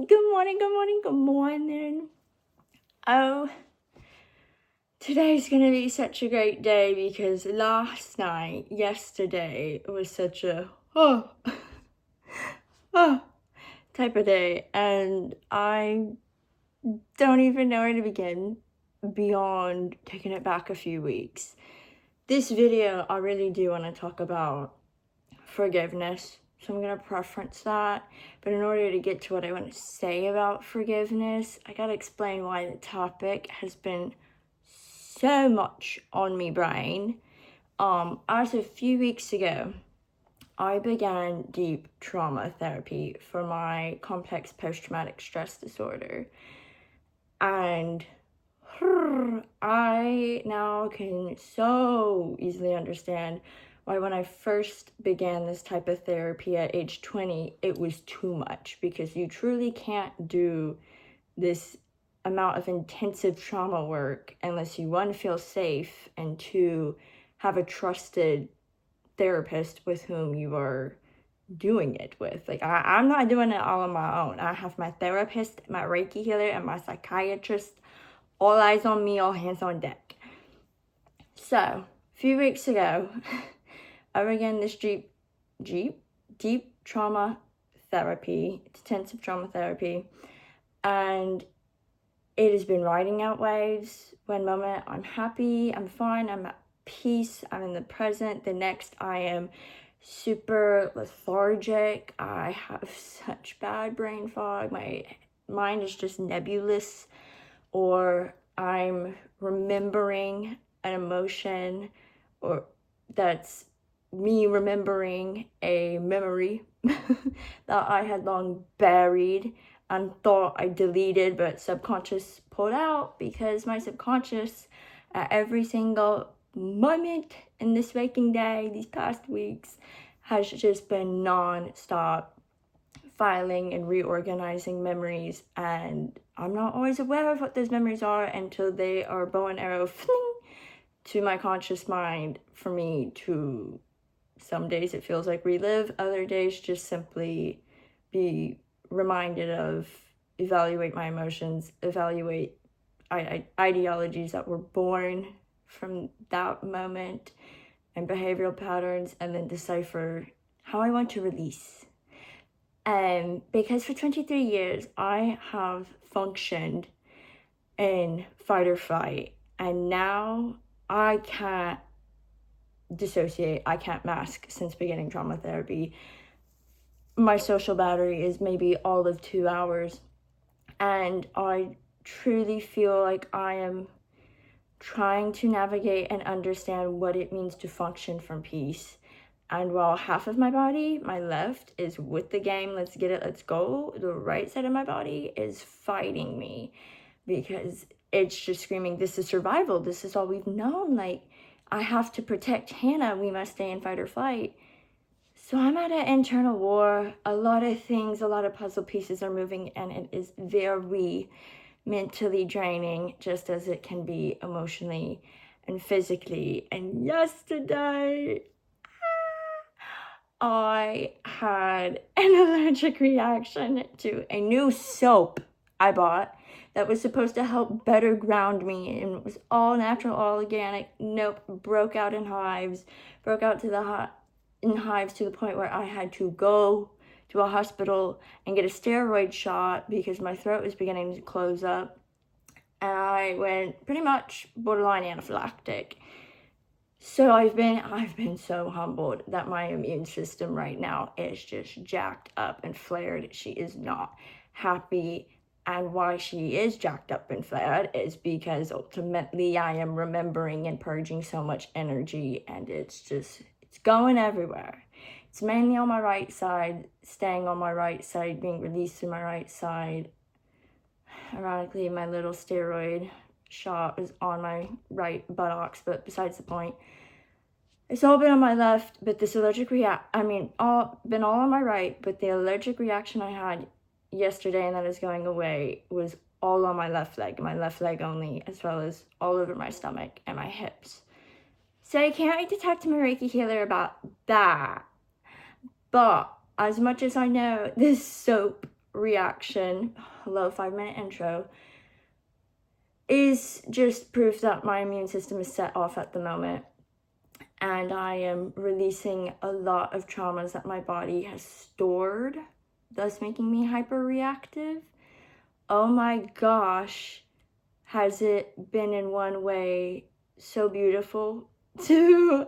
Good morning, good morning, good morning. Oh, today's gonna be such a great day because yesterday was such a type of day, and I don't even know where to begin beyond taking it back a few weeks. This video, I really do want to talk about forgiveness. So I'm going to preference that. But in order to get to what I want to say about forgiveness, I got to explain why the topic has been so much on me brain. As a few weeks ago, I began deep trauma therapy for my complex post-traumatic stress disorder. And I now can so easily understand why when I first began this type of therapy at age 20, it was too much, because you truly can't do this amount of intensive trauma work unless you, one, feel safe, and two, have a trusted therapist with whom you are doing it with. Like, I'm not doing it all on my own. I have my therapist, my Reiki healer, and my psychiatrist. All eyes on me, all hands on deck. So, a few weeks ago, I began this deep trauma therapy, intensive trauma therapy, and it has been riding out waves. One moment I'm happy, I'm fine, I'm at peace, I'm in the present. The next I am super lethargic. I have such bad brain fog. My mind is just nebulous, or I'm remembering an emotion, or that's me remembering a memory that I had long buried and thought I deleted, but subconscious pulled out, because my subconscious at every single moment in this waking day, these past weeks, has just been non-stop filing and reorganizing memories, and I'm not always aware of what those memories are until they are bow and arrow to my conscious mind for me to, some days it feels like relive, other days just simply be reminded of, evaluate my emotions, evaluate ideologies that were born from that moment and behavioral patterns, and then decipher how I want to release. Because for 23 years, I have functioned in fight or flight, and now I can't dissociate, I can't mask since beginning trauma therapy. My social battery is maybe all of 2 hours, and I truly feel like I am trying to navigate and understand what it means to function from peace. And while half of my body, my left, is with the game, let's get it, let's go, the right side of my body is fighting me, because it's just screaming, this is survival, this is all we've known, like, I have to protect Hannah, we must stay in fight or flight. So I'm at an internal war. A lot of things, a lot of puzzle pieces are moving, and it is very mentally draining, just as it can be emotionally and physically. And yesterday, I had an allergic reaction to a new soap I bought that was supposed to help better ground me, and it was all natural, all organic. Nope, broke out in hives to the point where I had to go to a hospital and get a steroid shot because my throat was beginning to close up, and I went pretty much borderline anaphylactic. So I've been so humbled that my immune system right now is just jacked up and flared. She is not happy. And why she is jacked up and flared is because ultimately I am remembering and purging so much energy, and it's going everywhere. It's mainly on my right side, staying on my right side, being released to my right side. Ironically, my little steroid shot was on my right buttocks, but besides the point. It's all been on my left, but this allergic been all on my right, but the allergic reaction I had yesterday, and that is going away, was all on my left leg only, as well as all over my stomach and my hips. So I can't wait to talk to my Reiki healer about that. But as much as I know, this soap reaction, hello 5-minute intro, is just proof that my immune system is set off at the moment. And I am releasing a lot of traumas that my body has stored, thus making me hyperreactive. Oh my gosh, has it been in one way so beautiful to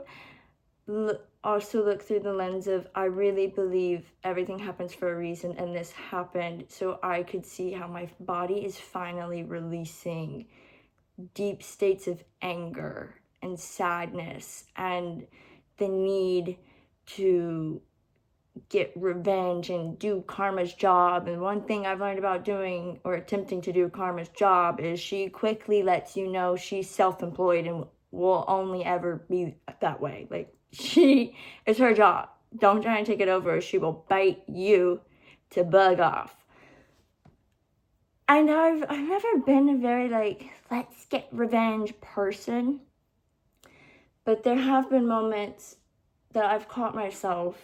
also look through the lens of, I really believe everything happens for a reason, and this happened so I could see how my body is finally releasing deep states of anger and sadness and the need to get revenge and do karma's job. And one thing I've learned about doing or attempting to do karma's job is she quickly lets you know she's self-employed and will only ever be that way. Like, it's her job. Don't try and take it over, or she will bite you to bug off. And I've never been a very like, let's get revenge person. But there have been moments that I've caught myself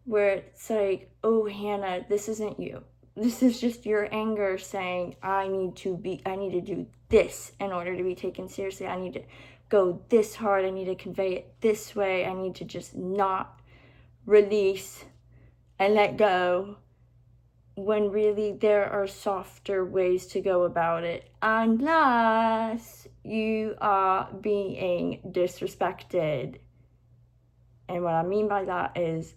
where it's like, oh, Hannah, this isn't you. This is just your anger saying, I need to do this in order to be taken seriously. I need to go this hard. I need to convey it this way. I need to just not release and let go, when really there are softer ways to go about it, unless you are being disrespected. And what I mean by that is,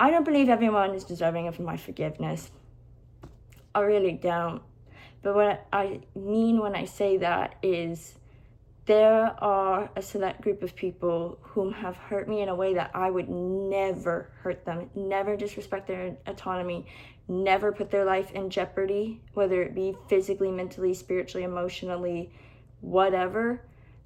I don't believe everyone is deserving of my forgiveness. I really don't. But what I mean when I say that is, there are a select group of people whom have hurt me in a way that I would never hurt them, never disrespect their autonomy, never put their life in jeopardy, whether it be physically, mentally, spiritually, emotionally, whatever.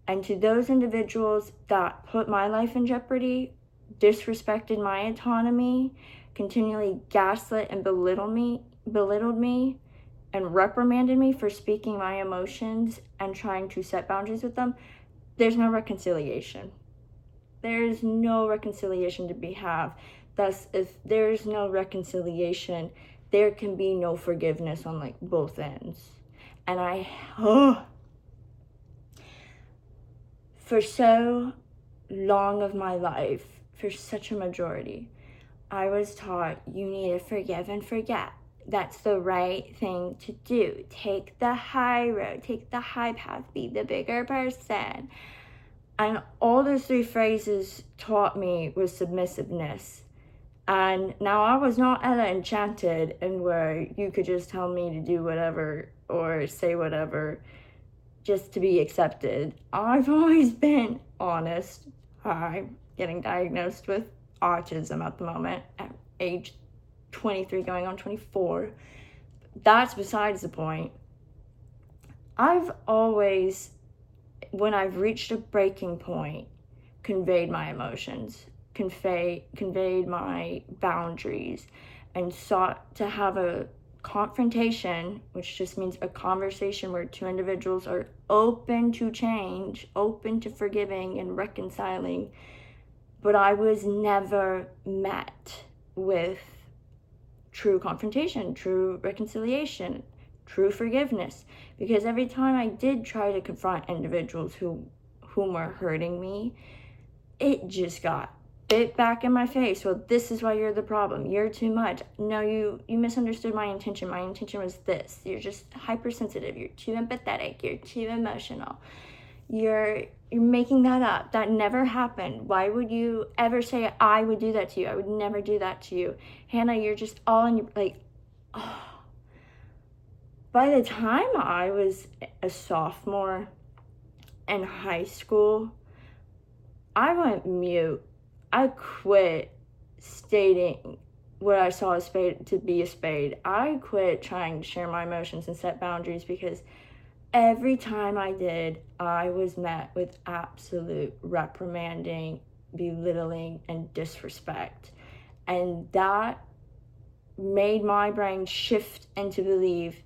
And to those individuals that put my life in jeopardy, disrespected my autonomy, continually gaslit and belittled me, and reprimanded me for speaking my emotions and trying to set boundaries with them, there's no reconciliation. There's no reconciliation to be had. Thus, if there's no reconciliation, there can be no forgiveness on like both ends. And for so long of my life, for such a majority, I was taught you need to forgive and forget. That's the right thing to do. Take the high road, take the high path, be the bigger person. And all those three phrases taught me was submissiveness. And now I was not Ella Enchanted, and where you could just tell me to do whatever or say whatever just to be accepted. I've always been honest. I'm getting diagnosed with autism at the moment at age 23 going on 24. That's besides the point. I've always, when I've reached a breaking point, conveyed my emotions, conveyed my boundaries, and sought to have a confrontation, which just means a conversation where two individuals are open to change, open to forgiving and reconciling. But I was never met with true confrontation, true reconciliation, true forgiveness. Because every time I did try to confront individuals whom were hurting me, it just got bit back in my face. Well, this is why you're the problem. You're too much. No, you misunderstood my intention. My intention was this. You're just hypersensitive. You're too empathetic. You're too emotional. You're making that up. That never happened. Why would you ever say I would do that to you? I would never do that to you. Hannah, you're just all in your, like, oh. By the time I was a sophomore in high school, I went mute. I quit stating what I saw a spade to be a spade. I quit trying to share my emotions and set boundaries, because every time I did, I was met with absolute reprimanding, belittling, and disrespect. And that made my brain shift into believe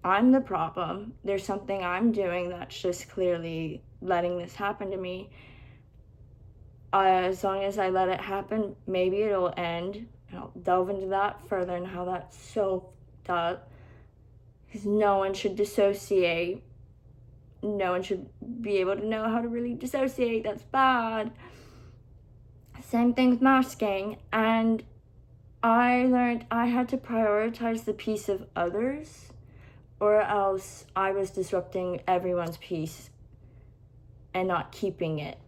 I'm the problem. There's something I'm doing that's just clearly letting this happen to me. As long as I let it happen, maybe it'll end. And I'll delve into that further and how that's so fucked up. Because no one should dissociate. No one should be able to know how to really dissociate. That's bad. Same thing with masking. And I learned I had to prioritize the peace of others, or else I was disrupting everyone's peace and not keeping it,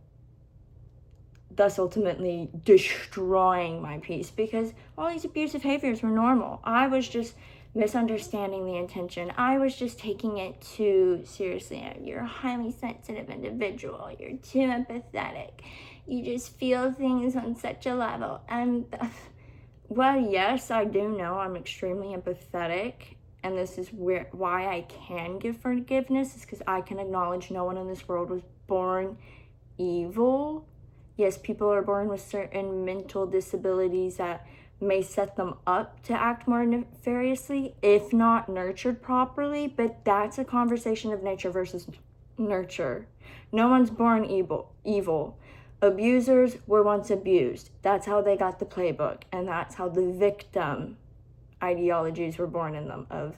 thus ultimately destroying my peace, because all these abusive behaviors were normal. I was just misunderstanding the intention. I was just taking it too seriously. You're a highly sensitive individual. You're too empathetic. You just feel things on such a level. And well, yes, I do know I'm extremely empathetic, and this is why I can give forgiveness, is because I can acknowledge no one in this world was born evil. Yes, people are born with certain mental disabilities that may set them up to act more nefariously, if not nurtured properly, but that's a conversation of nature versus nurture. No one's born evil. Abusers were once abused. That's how they got the playbook, and that's how the victim ideologies were born in them of,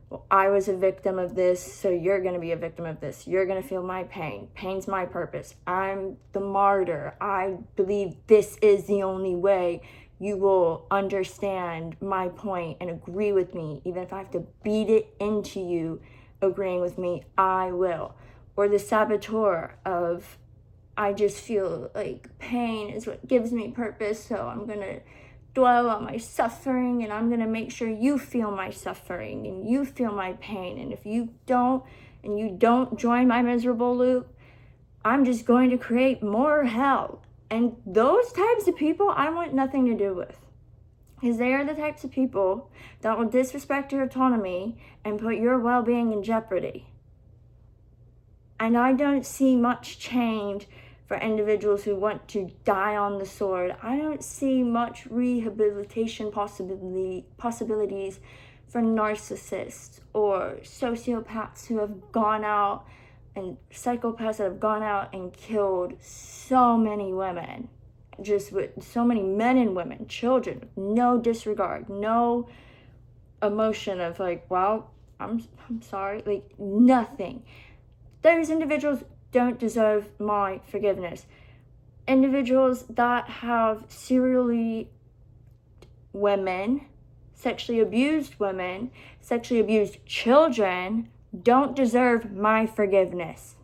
well, I was a victim of this, so you're going to be a victim of this. You're going to feel my pain. Pain's my purpose. I'm the martyr. I believe this is the only way you will understand my point and agree with me. Even if I have to beat it into you agreeing with me, I will. Or the saboteur of, I just feel like pain is what gives me purpose, so I'm going to dwell on my suffering, and I'm going to make sure you feel my suffering and you feel my pain. And if you don't, and you don't join my miserable loop, I'm just going to create more hell. And those types of people I want nothing to do with, because they are the types of people that will disrespect your autonomy and put your well-being in jeopardy. And I don't see much change for individuals who want to die on the sword. I don't see much rehabilitation possibilities for narcissists or sociopaths who have gone out, and psychopaths that have gone out and killed so many women, just with so many men and women, children, no disregard, no emotion of like, well, I'm sorry, like nothing. Those individuals don't deserve my forgiveness. Individuals that have serially women, sexually abused children, don't deserve my forgiveness.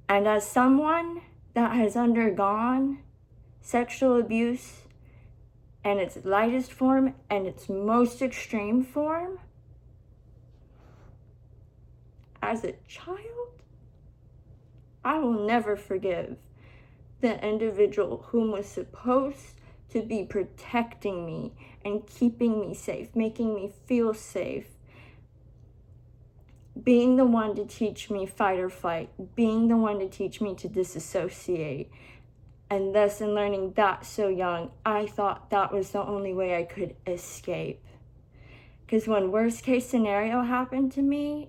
And as someone that has undergone sexual abuse in its lightest form and its most extreme form, as a child, I will never forgive the individual whom was supposed to be protecting me and keeping me safe, making me feel safe, being the one to teach me fight or flight, being the one to teach me to disassociate. And thus, in learning that so young, I thought that was the only way I could escape. Because when worst case scenario happened to me,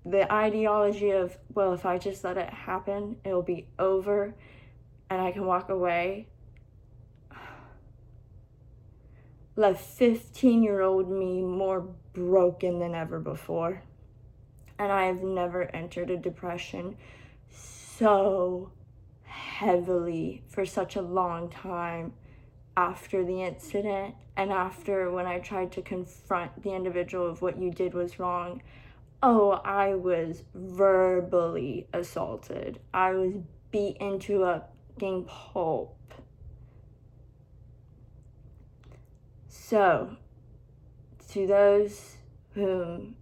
the ideology of, well, if I just let it happen, it'll be over and I can walk away, left 15-year-old me more broken than ever before. And I have never entered a depression so heavily for such a long time after the incident, and after when I tried to confront the individual of what you did was wrong. Oh, I was verbally assaulted. I was beaten to a fucking pulp. So, to those whom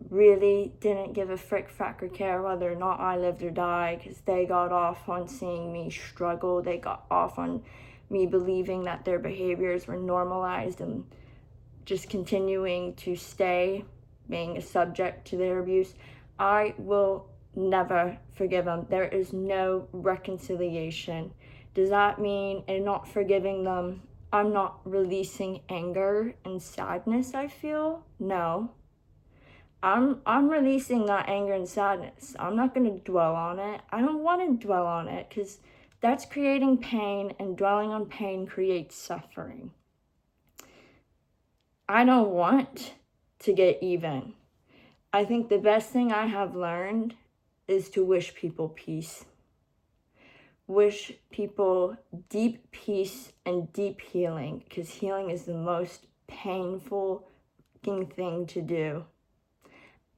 really didn't give a frick, frack, or care whether or not I lived or died, because they got off on seeing me struggle, they got off on me believing that their behaviors were normalized and just continuing to stay being a subject to their abuse, I will never forgive them. There is no reconciliation. Does that mean in not forgiving them, I'm not releasing anger and sadness I feel? No. I'm releasing that anger and sadness. I'm not going to dwell on it. I don't want to dwell on it, because that's creating pain, and dwelling on pain creates suffering. I don't want to get even. I think the best thing I have learned is to wish people peace. Wish people deep peace and deep healing, because healing is the most painful thing to do.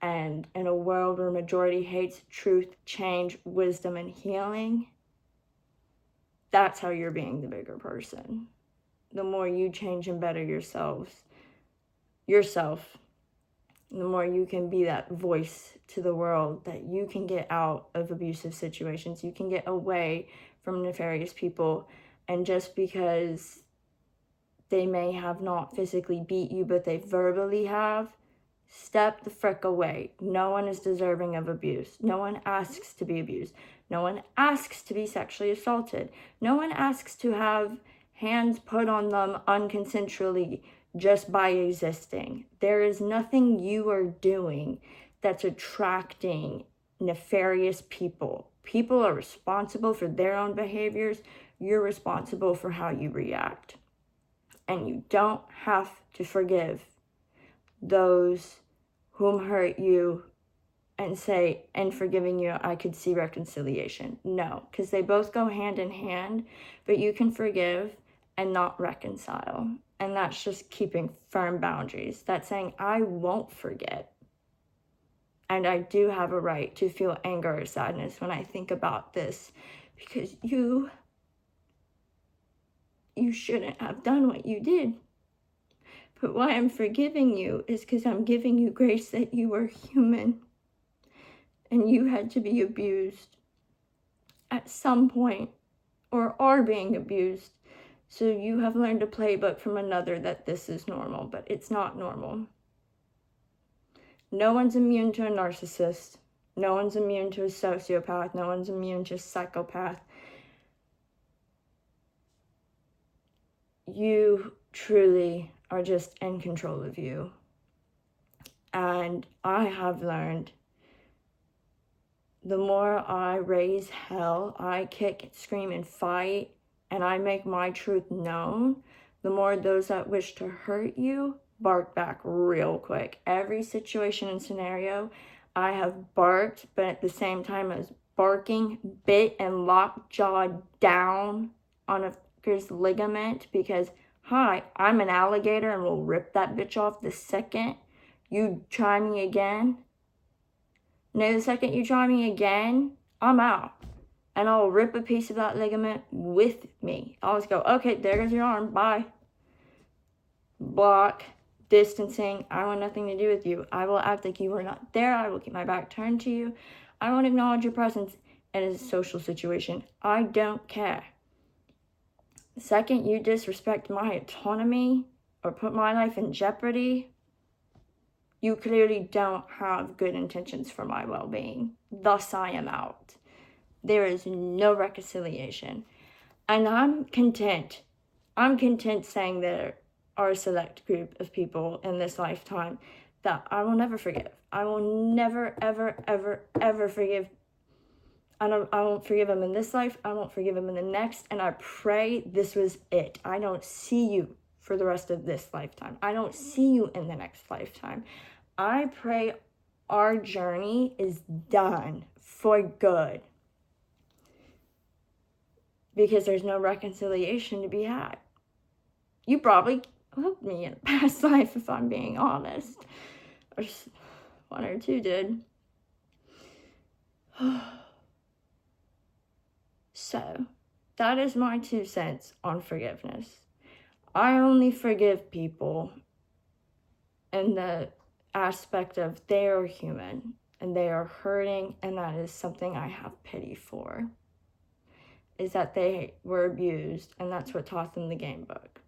And in a world where majority hates truth, change, wisdom, and healing, that's how you're being the bigger person. The more you change and better yourself, the more you can be that voice to the world, that you can get out of abusive situations, you can get away from nefarious people. And just because they may have not physically beat you, but they verbally have, step the frick away. No one is deserving of abuse. No one asks to be abused. No one asks to be sexually assaulted. No one asks to have hands put on them unconsensually just by existing. There is nothing you are doing that's attracting nefarious people. People are responsible for their own behaviors. You're responsible for how you react. And you don't have to forgive those whom hurt you and say, in forgiving you, I could see reconciliation. No, because they both go hand in hand, but you can forgive and not reconcile. And that's just keeping firm boundaries. That's saying, I won't forget. And I do have a right to feel anger or sadness when I think about this, because you shouldn't have done what you did. But why I'm forgiving you is because I'm giving you grace that you are human and you had to be abused at some point or are being abused. So you have learned a playbook from another that this is normal, but it's not normal. No one's immune to a narcissist. No one's immune to a sociopath. No one's immune to a psychopath. You truly are just in control of you. And I have learned the more I raise hell, I kick, scream, and fight, and I make my truth known, the more those that wish to hurt you bark back real quick. Every situation and scenario, I have barked, but at the same time as barking, bit and locked jaw down on a figure's ligament, because, hi, I'm an alligator and will rip that bitch off the second you try me again. No, the second you try me again, I'm out. And I'll rip a piece of that ligament with me. I'll just go, okay, there goes your arm, bye. Block, distancing, I want nothing to do with you. I will act like you are not there. I will keep my back turned to you. I won't acknowledge your presence in a social situation. I don't care. The second you disrespect my autonomy or put my life in jeopardy, you clearly don't have good intentions for my well-being. Thus, I am out. There is no reconciliation. And I'm content. I'm content saying there are a select group of people in this lifetime that I will never forgive. I will never, ever, ever, ever forgive. I won't forgive them in this life. I won't forgive them in the next. And I pray this was it. I don't see you for the rest of this lifetime. I don't see you in the next lifetime. I pray our journey is done for good, because there's no reconciliation to be had. You probably loved me in a past life, if I'm being honest. Or one or two did. So, that is my 2 cents on forgiveness. I only forgive people in the aspect of they are human and they are hurting, and that is something I have pity for. Is that they were abused, and that's what taught them the game book.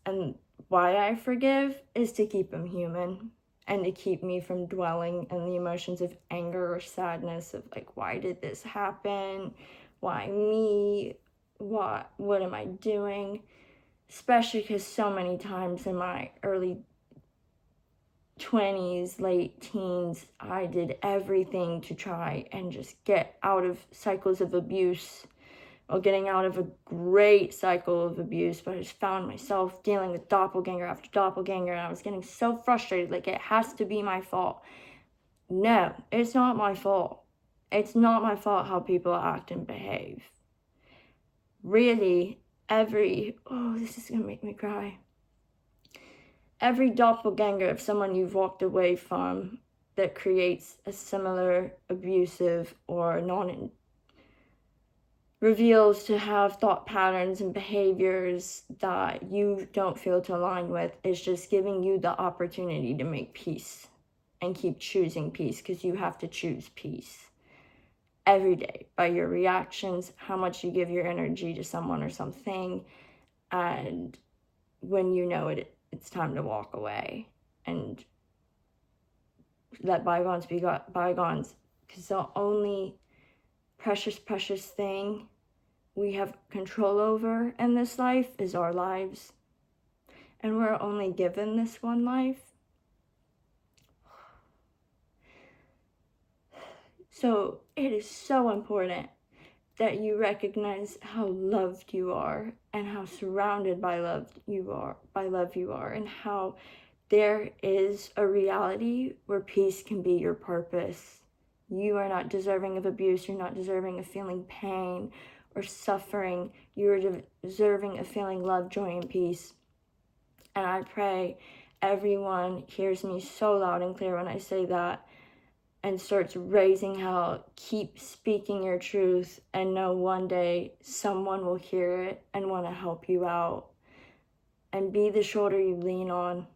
And why I forgive is to keep them human and to keep me from dwelling in the emotions of anger or sadness of like, why did this happen? Why me? What am I doing? Especially because so many times in my early 20s, late teens, I did everything to try and just get out of cycles of abuse or getting out of a great cycle of abuse, but I just found myself dealing with doppelganger after doppelganger, and I was getting so frustrated, like it has to be my fault. No, it's not my fault. It's not my fault how people act and behave. Really, this is gonna make me cry. Every doppelganger of someone you've walked away from that creates a similar abusive or reveals to have thought patterns and behaviors that you don't feel to align with is just giving you the opportunity to make peace and keep choosing peace, because you have to choose peace every day by your reactions, how much you give your energy to someone or something, and when you know it's time to walk away and let bygones be bygones, because the only precious thing we have control over in this life is our lives, and we're only given this one life. So it is so important that you recognize how loved you are and how surrounded by love you are, and how there is a reality where peace can be your purpose. You are not deserving of abuse. You're not deserving of feeling pain or suffering. You are deserving of feeling love, joy, and peace. And I pray everyone hears me so loud and clear when I say that, and starts raising hell. Keep speaking your truth, and know one day someone will hear it and want to help you out. And be the shoulder you lean on.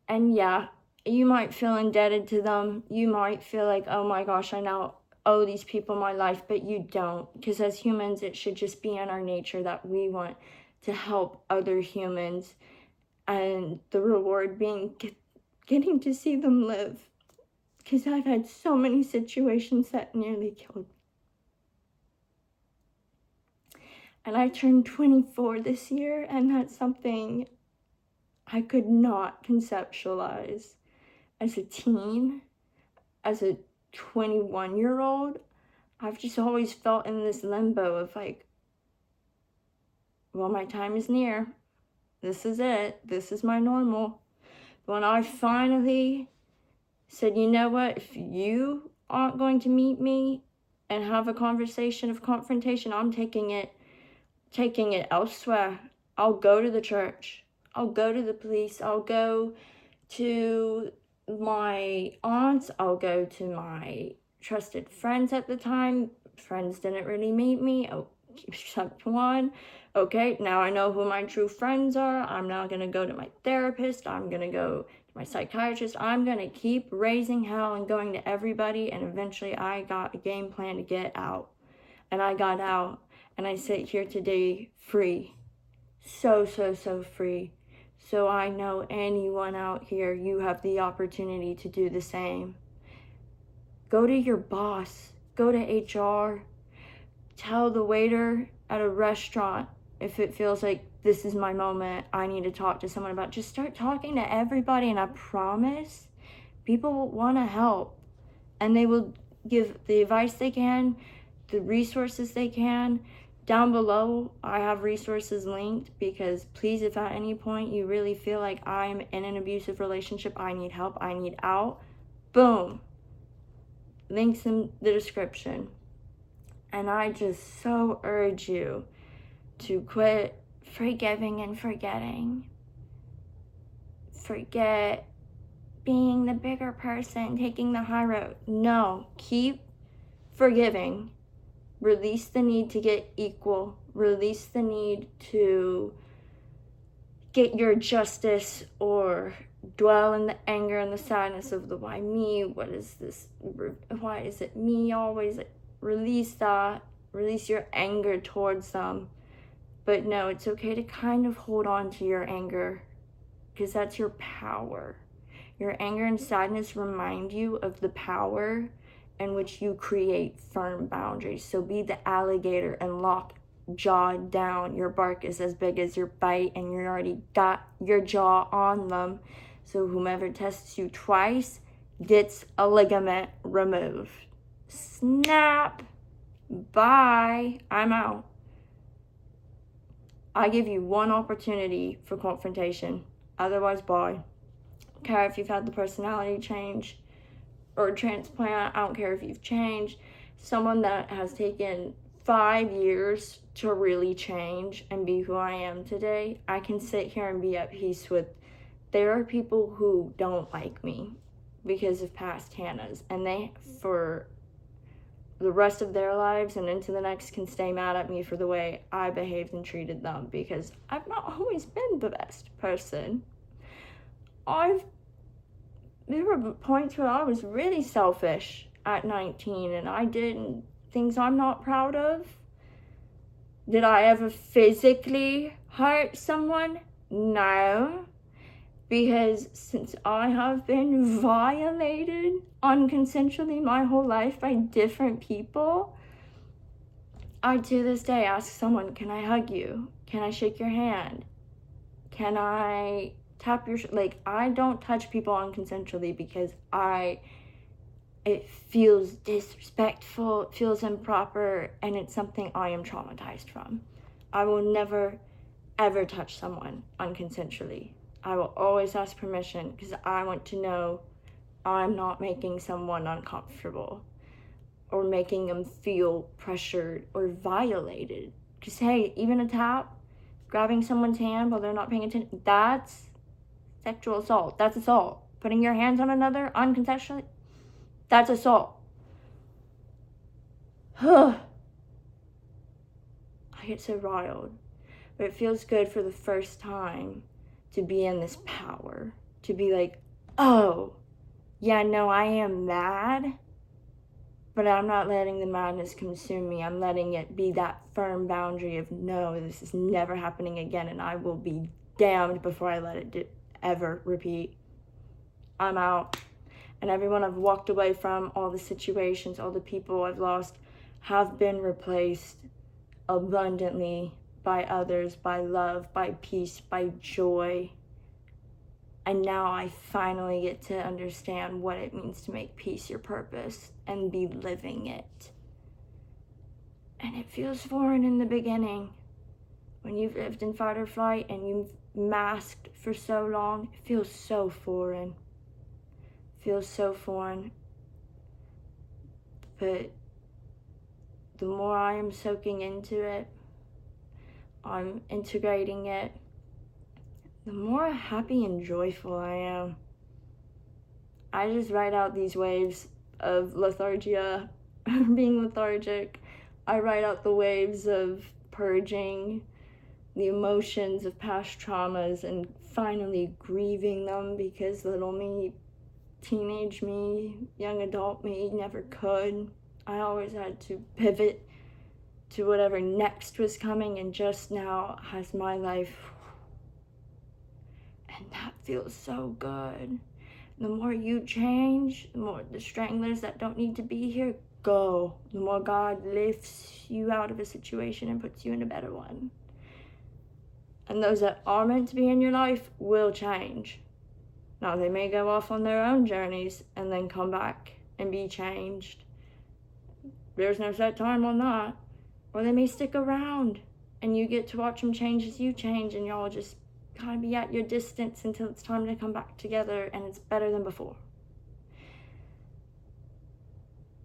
And yeah, you might feel indebted to them. You might feel like, oh my gosh, I now owe these people my life, but you don't. Because as humans, it should just be in our nature that we want to help other humans. And the reward being getting to see them live. Because I've had so many situations that nearly killed me. And I turned 24 this year, and that's something I could not conceptualize. As a teen, as a 21-year-old, I've just always felt in this limbo of like, well, my time is near. This is it. This is my normal. But when I finally said, you know what, if you aren't going to meet me and have a conversation of confrontation, I'm taking it elsewhere. I'll go to the church. I'll go to the police. I'll go to my aunts. I'll go to my trusted friends at the time. Friends didn't really meet me, except one. Okay, now I know who my true friends are. I'm now going to go to my therapist. I'm going to go to my psychiatrist. I'm going to keep raising hell and going to everybody. And eventually I got a game plan to get out. And I got out. And I sit here today free. So free. So I know anyone out here, you have the opportunity to do the same. Go to your boss. Go to HR. Tell the waiter at a restaurant if it feels like this is my moment, I need to talk to someone about it. Just start talking to everybody, and I promise people will want to help. And they will give the advice they can, the resources they can. Down below, I have resources linked, because please, if at any point you really feel like I'm in an abusive relationship, I need help, I need out, boom. Links in the description. And I just so urge you to quit forgiving and forgetting. Forget being the bigger person, taking the high road. No, keep forgiving. Release the need to get equal. Release the need to get your justice or dwell in the anger and the sadness of the why me, what is this, why is it me always. Release that. Release your anger towards them. But no, it's okay to kind of hold on to your anger, because that's your power. Your anger and sadness remind you of the power in which you create firm boundaries. So be the alligator and lock jaw down. Your bark is as big as your bite, and you already got your jaw on them. So whomever tests you twice gets a ligament removed. Snap. Bye. I'm out. I give you one opportunity for confrontation. Otherwise, bye. I don't care if you've had the personality change or transplant. I don't care if you've changed. Someone that has taken 5 years to really change and be who I am today, I can sit here and be at peace with. There are people who don't like me because of past Hannahs, and they, for the rest of their lives and into the next, can stay mad at me for the way I behaved and treated them, because I've not always been the best person. There were points where I was really selfish at 19 and I did things I'm not proud of. Did I ever physically hurt someone? No. Because since I have been violated unconsensually my whole life by different people, I to this day ask someone, can I hug you? Can I shake your hand? Can I tap your like, I don't touch people unconsensually because it feels disrespectful, it feels improper, and it's something I am traumatized from. I will never ever touch someone unconsensually. I will always ask permission because I want to know I'm not making someone uncomfortable or making them feel pressured or violated. Because hey, even a tap, grabbing someone's hand while they're not paying attention, that's sexual assault. That's assault. Putting your hands on another unconsensually, that's assault. I get so riled. But it feels good for the first time to be in this power. To be like, oh, yeah, no, I am mad. But I'm not letting the madness consume me. I'm letting it be that firm boundary of, no, this is never happening again. And I will be damned before I let it ever repeat. I'm out. And everyone I've walked away from, all the situations, all the people I've lost, have been replaced abundantly by others, by love, by peace, by joy. And now I finally get to understand what it means to make peace your purpose and be living it. And it feels foreign in the beginning. When you've lived in fight or flight and you've masked for so long, it feels so foreign. Feels so foreign. But the more I am soaking into it, I'm integrating it, the more happy and joyful I am. I just ride out these waves of lethargia, being lethargic. I ride out the waves of purging the emotions of past traumas and finally grieving them, because little me, teenage me, young adult me never could. I always had to pivot to whatever next was coming, and just now has my life. And that feels so good. The more you change, the more the stranglers that don't need to be here go. The more God lifts you out of a situation and puts you in a better one. And those that are meant to be in your life will change. Now, they may go off on their own journeys and then come back and be changed. There's no set time on that. Or they may stick around and you get to watch them change as you change, and y'all just gotta be at your distance until it's time to come back together and it's better than before.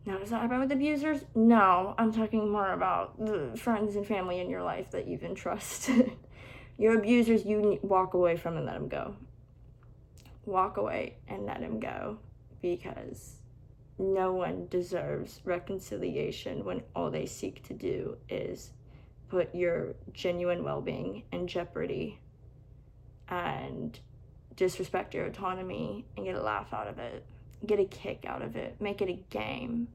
Now, does that happen with abusers? No, I'm talking more about the friends and family in your life that you've entrusted. Your abusers, you walk away from and let them go. Walk away and let him go, because no one deserves reconciliation when all they seek to do is put your genuine well-being in jeopardy and disrespect your autonomy and get a laugh out of it, get a kick out of it, make it a game.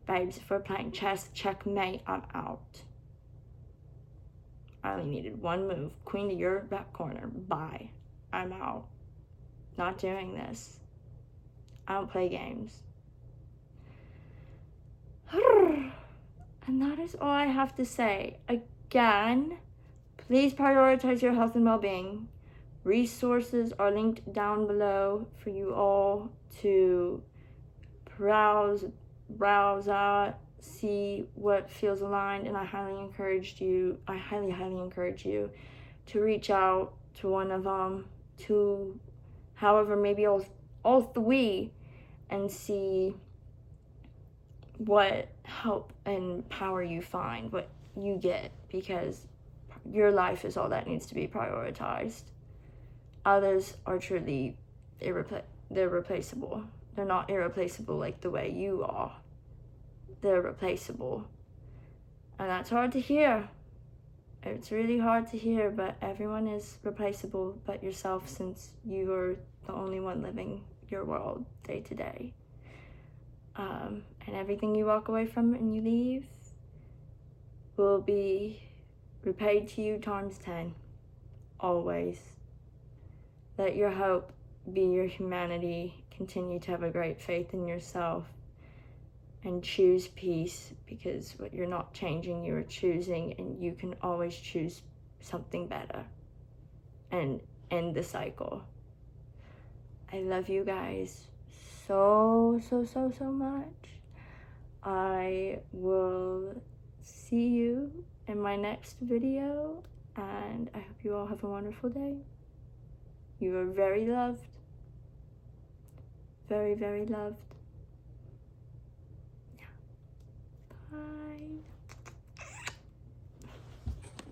Babes, if we're playing chess, checkmate, I'm out. I only needed one move. Queen to your back corner. Bye. I'm out. Not doing this. I don't play games. And that is all I have to say. Again, please prioritize your health and well-being. Resources are linked down below for you all to browse out, see what feels aligned, and I highly encourage you to reach out to one of them, to however, maybe all three, and see what help and power you find, what you get, because your life is all that needs to be prioritized. Others are truly they're replaceable. They're not irreplaceable like the way you are. They're replaceable. And that's hard to hear. It's really hard to hear, but everyone is replaceable but yourself, since you are the only one living your world day to day. And everything you walk away from and you leave will be repaid to you times 10. Always. Let your hope be your humanity. Continue to have a great faith in yourself. And choose peace, because what you're not changing, you're choosing, and you can always choose something better and end the cycle. I love you guys so much. I will see you in my next video, and I hope you all have a wonderful day. You are very loved. Very loved. Bye.